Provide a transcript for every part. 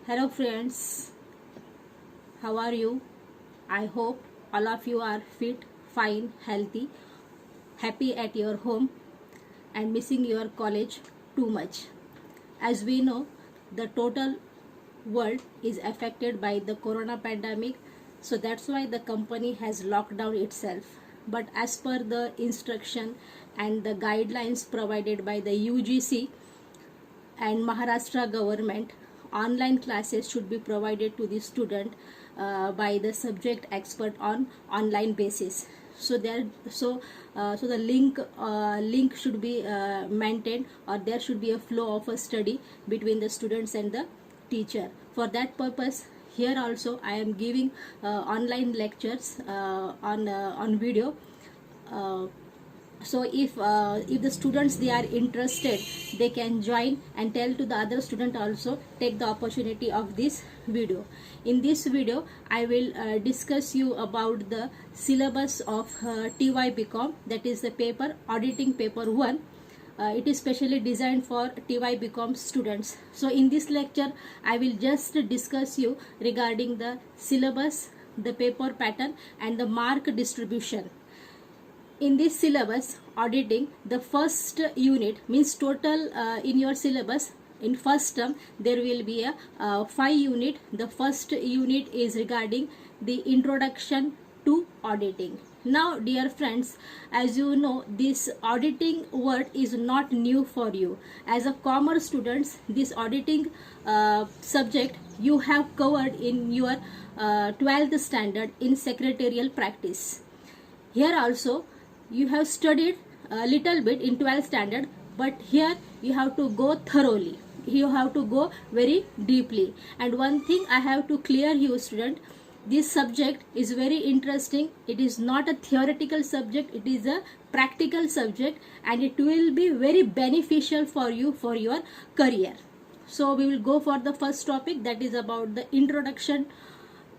Hello friends, how are you? I hope all of you are fit, fine, healthy, happy at your home and missing your college too much. As we know, the total world is affected by the corona pandemic, so that's why the company has locked down itself. But as per the instruction and the guidelines provided by the UGC and Maharashtra government, online classes should be provided to the student by the subject expert on online basis. So the link should be maintained, or there should be a flow of a study between the students and the teacher. For that purpose, here also I am giving online lectures on video. uh, so if the students they are interested, they can join and tell to the other student also, take the opportunity of this video. In this video I will discuss you about the syllabus of TY BCom, that is the paper auditing paper 1. It is specially designed for TY BCom students. So in this lecture I will just discuss you regarding the syllabus, the paper pattern and the mark distribution. In this syllabus auditing, the first unit means total in your syllabus, in first term there will be a 5 unit. The first unit is regarding the introduction to auditing. Now dear friends, as you know, this auditing word is not new for you. As a commerce students, this auditing subject you have covered in your 12th standard in secretarial practice. Here also you have studied a little bit in 12th standard, but here you have to go thoroughly, you have to go very deeply. And one thing I have to clear you student, this subject is very interesting. It is not a theoretical subject, it is a practical subject, and it will be very beneficial for you for your career. So we will go for the first topic, that is about the introduction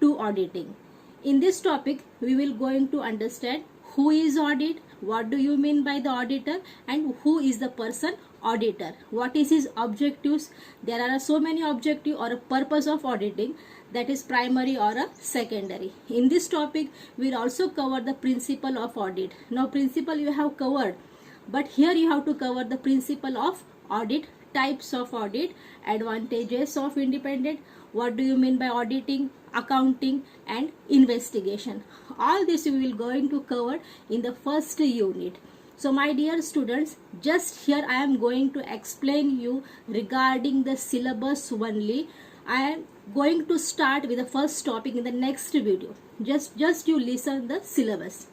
to auditing. In this topic we will going to understand who is audit, what do you mean by the auditor, and who is the person auditor, what is his objectives. There are so many objective or a purpose of auditing, that is primary or a secondary. In this topic we will also cover the principle of audit. Now principle you have covered, but here you have to cover the principle of audit, types of audit, advantages of independent, what do you mean by auditing, accounting and investigation. All this we will going to cover in the first unit. So my dear students, just here I am going to explain you regarding the syllabus only. I am going to start with the first topic in the next video. Just you listen the syllabus.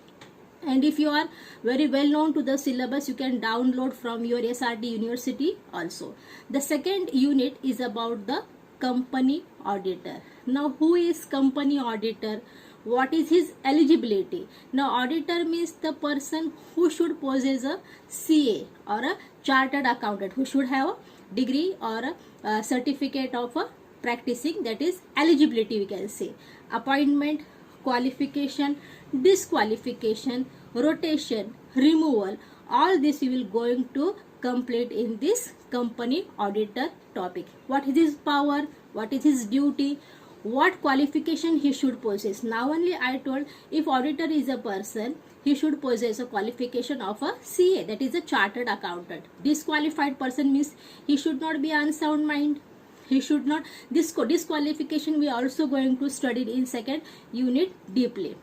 And if you are very well known to the syllabus, you can download from your SRT University also. The second unit is about the company auditor. Now who is company auditor? What is his eligibility? Now auditor means the person who should possess a CA or a chartered accountant, who should have a degree or a certificate of a practicing, that is eligibility we can say. Appointment, qualification, disqualification, rotation, removal, all this we will going to complete in this company auditor topic. What is his power, what is his duty, what qualification he should possess. Now only I told, if auditor is a person, he should possess a qualification of a CA, that is a chartered accountant. Disqualified person means he should not be unsound mind, he should not. This disqualification we are also going to study in second unit deeply.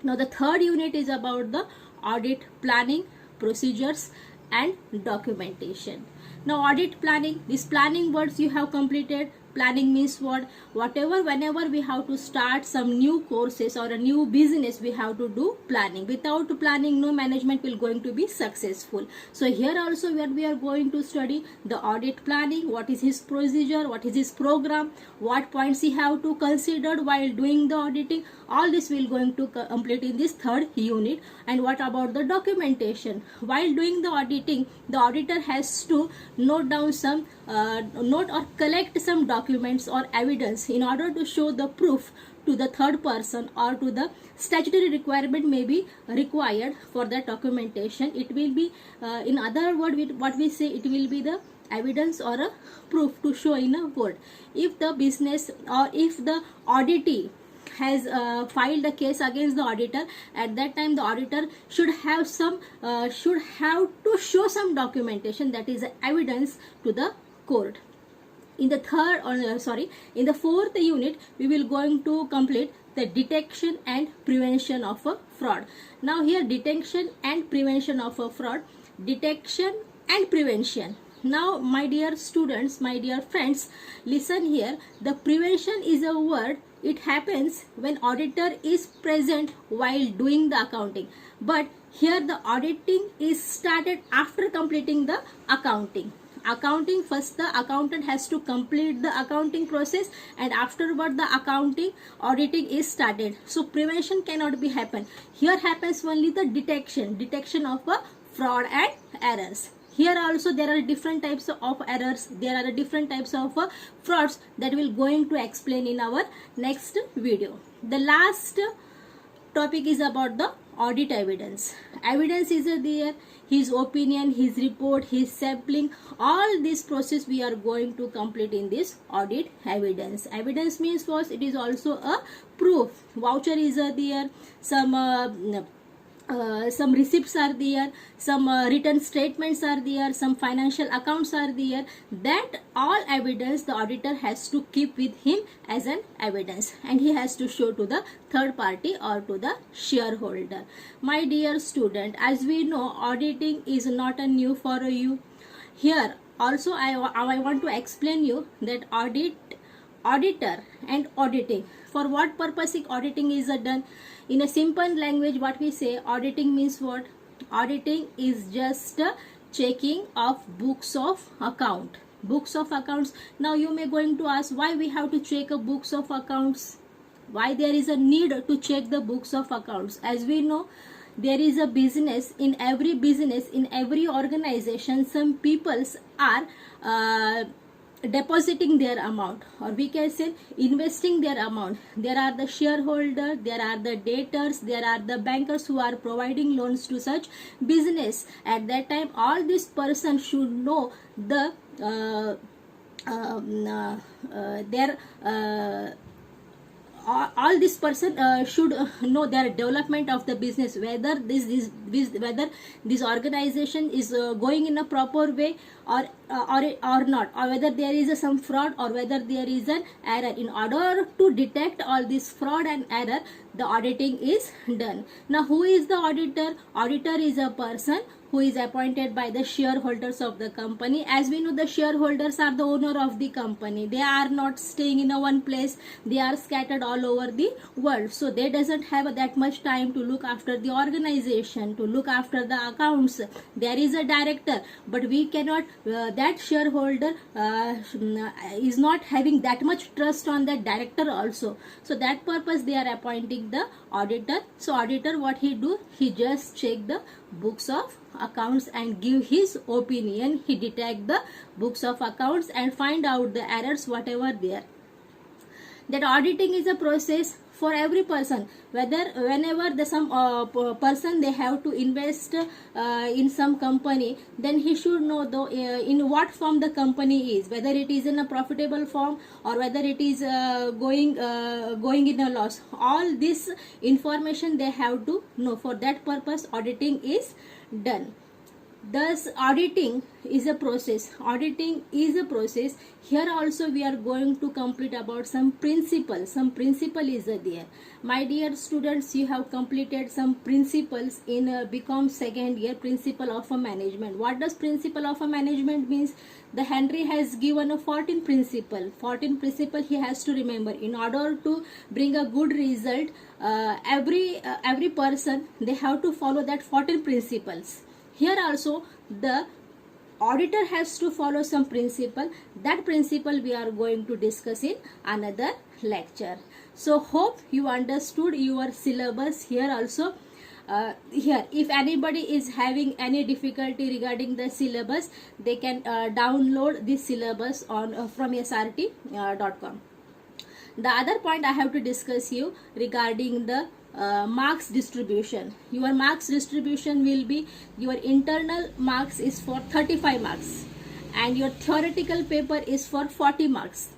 Now the third unit is about the audit planning, procedures and documentation. Now audit planning, these planning words you have completed. Planning means what? Whatever, whenever we have to start some new courses or a new business, we have to do planning. Without planning, no management will going to be successful. So here also where we are going to study the audit planning, what is his procedure, what is his program, what points he have to consider while doing the auditing. All this we will going to complete in this third unit. And what about the documentation? While doing the auditing, the auditor has to note down some note or collect some documents or evidence in order to show the proof to the third person, or to the statutory requirement may be required for that documentation. It will be in other word, what we say, it will be the evidence or a proof to show in a court. If the business or if the auditee has filed a case against the auditor, at that time the auditor should have to show some documentation, that is evidence to the court. In the fourth unit, we will going to complete the detection and prevention of a fraud. Now here, detection and prevention of a fraud, detection and prevention. Now my dear students, my dear friends, listen here. The prevention is a word. It happens when auditor is present while doing the accounting, but here the auditing is started after completing the accounting. First the accountant has to complete the accounting process, and afterward the auditing is started. So prevention cannot be happen. Here happens only the detection of a fraud and errors. Here also there are different types of errors, there are different types of frauds that we'll going to explain in our next video. The last topic is about the audit evidence. Evidence is there, his opinion, his report, his sampling, all this process we are going to complete in this audit evidence. Evidence means first it is also a proof. Voucher is there, some receipts are there, some written statements are there, some financial accounts are there. That all evidence the auditor has to keep with him as an evidence, and he has to show to the third party or to the shareholder. My dear student, as we know, auditing is not a new for you. Here also I want to explain you that auditor and auditing, for what purpose auditing is done. In a simple language, what we say, auditing means what? Auditing is just checking of books of accounts. Now you may going to ask, why we have to check a books of accounts? Why there is a need to check the books of accounts? As we know, there is a business, in every organization, some peoples are depositing their amount, or we can say investing their amount. There are the shareholder, there are the debtors, there are the bankers who are providing loans to such business. At that time, all this person should know the all this person should know their development of the business, whether this organization is going in a proper way or not, or whether there is some fraud or whether there is an error. In order to detect all this fraud and error, the auditing is done. Now who is the auditor? Auditor is a person who is appointed by the shareholders of the company. As we know, the shareholders are the owner of the company. They are not staying in a one place, they are scattered all over the world, so they doesn't have that much time to look after the organization, to look after the accounts. There is a director, but we cannot that shareholder is not having that much trust on that director also. So that purpose they are appointing the auditor. So auditor, what he do? He just check the books of accounts and give his opinion. He detect the books of accounts and find out the errors whatever there. That auditing is a process for every person, whenever the some person they have to invest in some company, then he should know in what form the company is, whether it is in a profitable form or whether it is going in a loss. All this information they have to know. For that purpose auditing is done. Thus auditing is a process. Here also we are going to complete about some principle. Some principle is there. My dear students, you have completed some principles in BCom second year, principle of a management. What does principle of a management means? The Henry has given a 14 principle. 14 principle he has to remember. In order to bring a good result, every person they have to follow that 14 principles. Here also the auditor has to follow some principle. That principle we are going to discuss in another lecture. So hope you understood your syllabus. Here also here if anybody is having any difficulty regarding the syllabus, they can download this syllabus on from srt.com. The other point I have to discuss you regarding the marks distribution. Your marks distribution will be, your internal marks is for 35 marks and your theoretical paper is for 40 marks.